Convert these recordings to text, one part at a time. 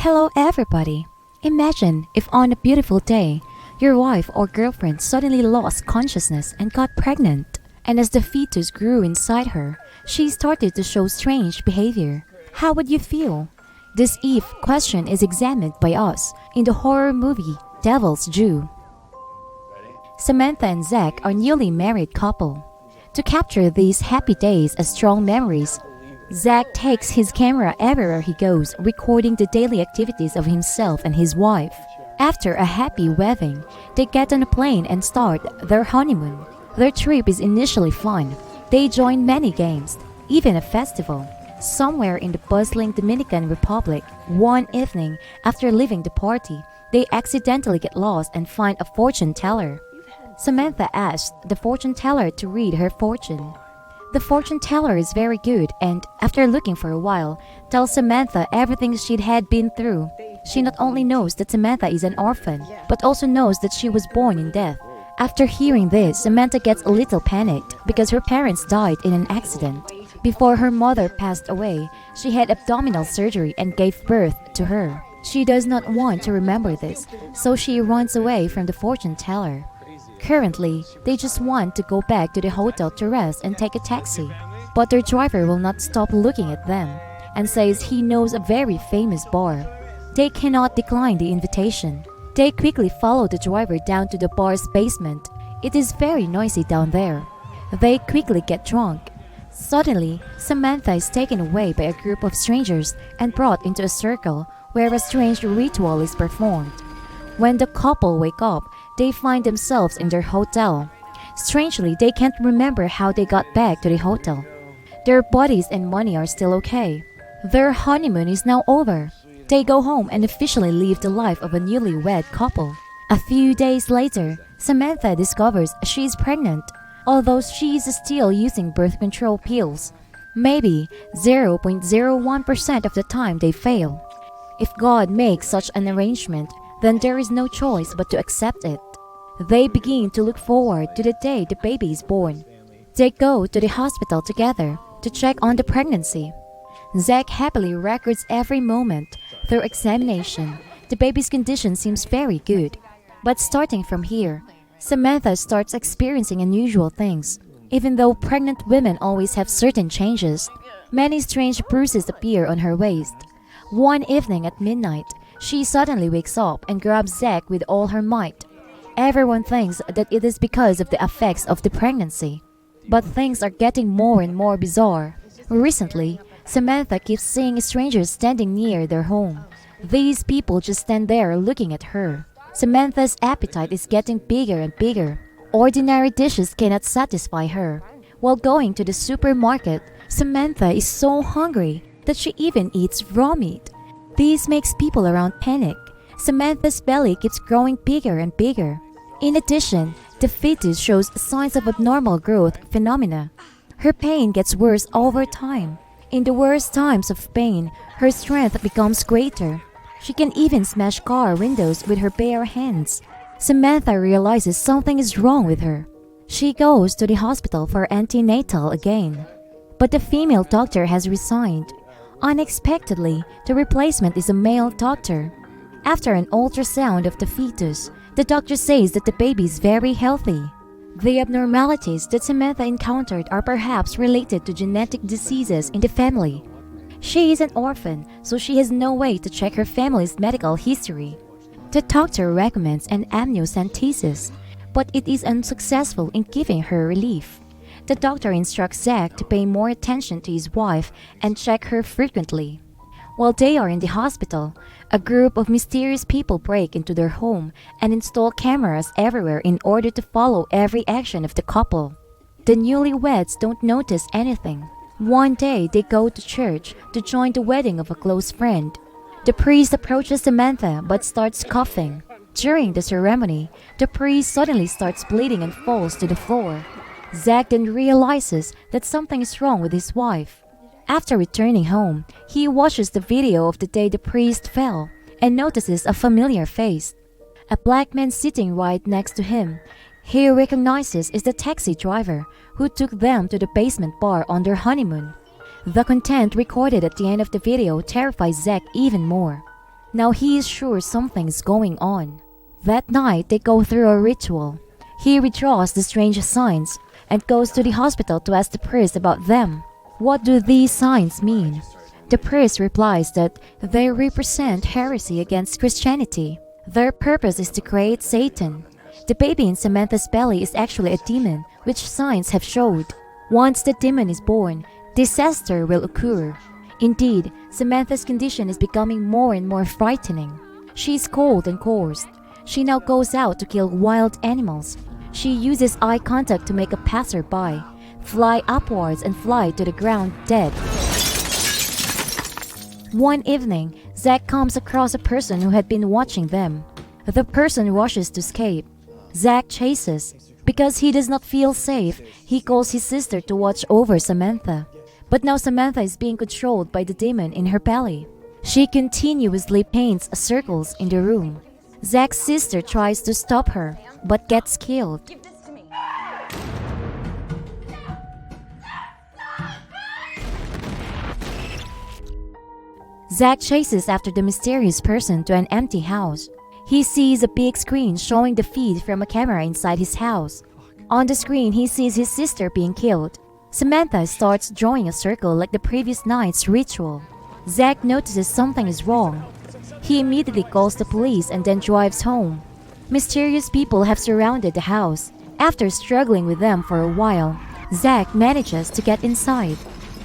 Hello everybody! Imagine if on a beautiful day, your wife or girlfriend suddenly lost consciousness and got pregnant. And as the fetus grew inside her, she started to show strange behavior. How would you feel? This if question is examined by us in the horror movie Devil's Due. Samantha and Zach are newly married couple. To capture these happy days as strong memories, Zach takes his camera everywhere he goes, recording the daily activities of himself and his wife. After a happy wedding, they get on a plane and start their honeymoon. Their trip is initially fun. They join many games, even a festival. Somewhere in the bustling Dominican Republic, one evening after leaving the party, they accidentally get lost and find a fortune teller. Samantha asks the fortune teller to read her fortune. The fortune teller is very good and, after looking for a while, tells Samantha everything she'd had been through. She not only knows that Samantha is an orphan, but also knows that she was born in death. After hearing this, Samantha gets a little panicked because her parents died in an accident. Before her mother passed away, she had abdominal surgery and gave birth to her. She does not want to remember this, so she runs away from the fortune teller. Currently, they just want to go back to the hotel to rest and take a taxi. But their driver will not stop looking at them and says he knows a very famous bar. They cannot decline the invitation. They quickly follow the driver down to the bar's basement. It is very noisy down there. They quickly get drunk. Suddenly, Samantha is taken away by a group of strangers and brought into a circle where a strange ritual is performed. When the couple wake up, they find themselves in their hotel. Strangely, they can't remember how they got back to the hotel. Their bodies and money are still okay. Their honeymoon is now over. They go home and officially live the life of a newlywed couple. A few days later, Samantha discovers she is pregnant, although she is still using birth control pills. Maybe 0.01% of the time they fail. If God makes such an arrangement, then there is no choice but to accept it. They begin to look forward to the day the baby is born. They go to the hospital together to check on the pregnancy. Zach happily records every moment. Through examination, the baby's condition seems very good. But starting from here, Samantha starts experiencing unusual things. Even though pregnant women always have certain changes, many strange bruises appear on her waist. One evening at midnight, she suddenly wakes up and grabs Zach with all her might. Everyone thinks that it is because of the effects of the pregnancy. But things are getting more and more bizarre. Recently, Samantha keeps seeing strangers standing near their home. These people just stand there looking at her. Samantha's appetite is getting bigger and bigger. Ordinary dishes cannot satisfy her. While going to the supermarket, Samantha is so hungry that she even eats raw meat. This makes people around panic. Samantha's belly keeps growing bigger and bigger. In addition, the fetus shows signs of abnormal growth phenomena. Her pain gets worse over time. In the worst times of pain, her strength becomes greater. She can even smash car windows with her bare hands. Samantha realizes something is wrong with her. She goes to the hospital for antenatal again. But the female doctor has resigned. Unexpectedly, the replacement is a male doctor. After an ultrasound of the fetus, the doctor says that the baby is very healthy. The abnormalities that Samantha encountered are perhaps related to genetic diseases in the family. She is an orphan, so she has no way to check her family's medical history. The doctor recommends an amniocentesis, but it is unsuccessful in giving her relief. The doctor instructs Zach to pay more attention to his wife and check her frequently. While they are in the hospital, a group of mysterious people break into their home and install cameras everywhere in order to follow every action of the couple. The newlyweds don't notice anything. One day, they go to church to join the wedding of a close friend. The priest approaches Samantha but starts coughing. During the ceremony, the priest suddenly starts bleeding and falls to the floor. Zach then realizes that something is wrong with his wife. After returning home, he watches the video of the day the priest fell and notices a familiar face. A black man sitting right next to him. He recognizes is the taxi driver who took them to the basement bar on their honeymoon. The content recorded at the end of the video terrifies Zach even more. Now he is sure something is going on. That night, they go through a ritual. He redraws the strange signs and goes to the hospital to ask the priest about them. What do these signs mean? The priest replies that they represent heresy against Christianity. Their purpose is to create Satan. The baby in Samantha's belly is actually a demon, which signs have showed. Once the demon is born, disaster will occur. Indeed, Samantha's condition is becoming more and more frightening. She is cold and coarse. She now goes out to kill wild animals. She uses eye contact to make a passerby fly upwards and fly to the ground dead. One evening, Zach comes across a person who had been watching them. The person rushes to escape. Zach chases. Because he does not feel safe, he calls his sister to watch over Samantha. But now Samantha is being controlled by the demon in her belly. She continuously paints circles in the room. Zach's sister tries to stop her, but gets killed. Zach chases after the mysterious person to an empty house. He sees a big screen showing the feed from a camera inside his house. On the screen, he sees his sister being killed. Samantha starts drawing a circle like the previous night's ritual. Zach notices something is wrong. He immediately calls the police and then drives home. Mysterious people have surrounded the house. After struggling with them for a while, Zach manages to get inside.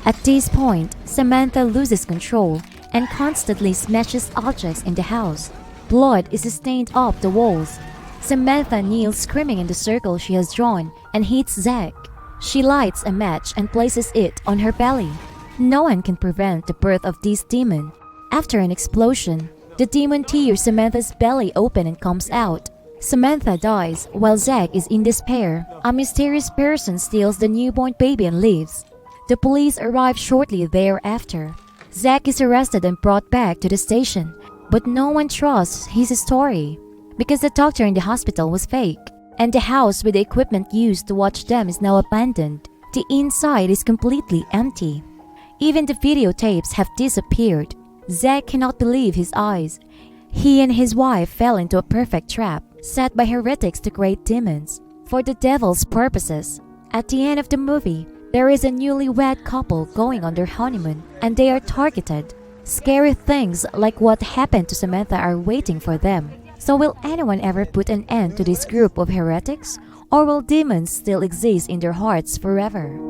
At this point, Samantha loses control and constantly smashes objects in the house. Blood is stained up the walls. Samantha kneels screaming in the circle she has drawn and hits Zach. She lights a match and places it on her belly. No one can prevent the birth of this demon. After an explosion, the demon tears Samantha's belly open and comes out. Samantha dies while Zach is in despair. A mysterious person steals the newborn baby and leaves. The police arrive shortly thereafter. Zach is arrested and brought back to the station, but no one trusts his story because the doctor in the hospital was fake, and the house with the equipment used to watch them is now abandoned. The inside is completely empty. Even the videotapes have disappeared. Zach cannot believe his eyes. He and his wife fell into a perfect trap set by heretics to create demons for the devil's purposes. At the end of the movie, there is a newlywed couple going on their honeymoon and they are targeted. Scary things like what happened to Samantha are waiting for them. So will anyone ever put an end to this group of heretics? Or will demons still exist in their hearts forever?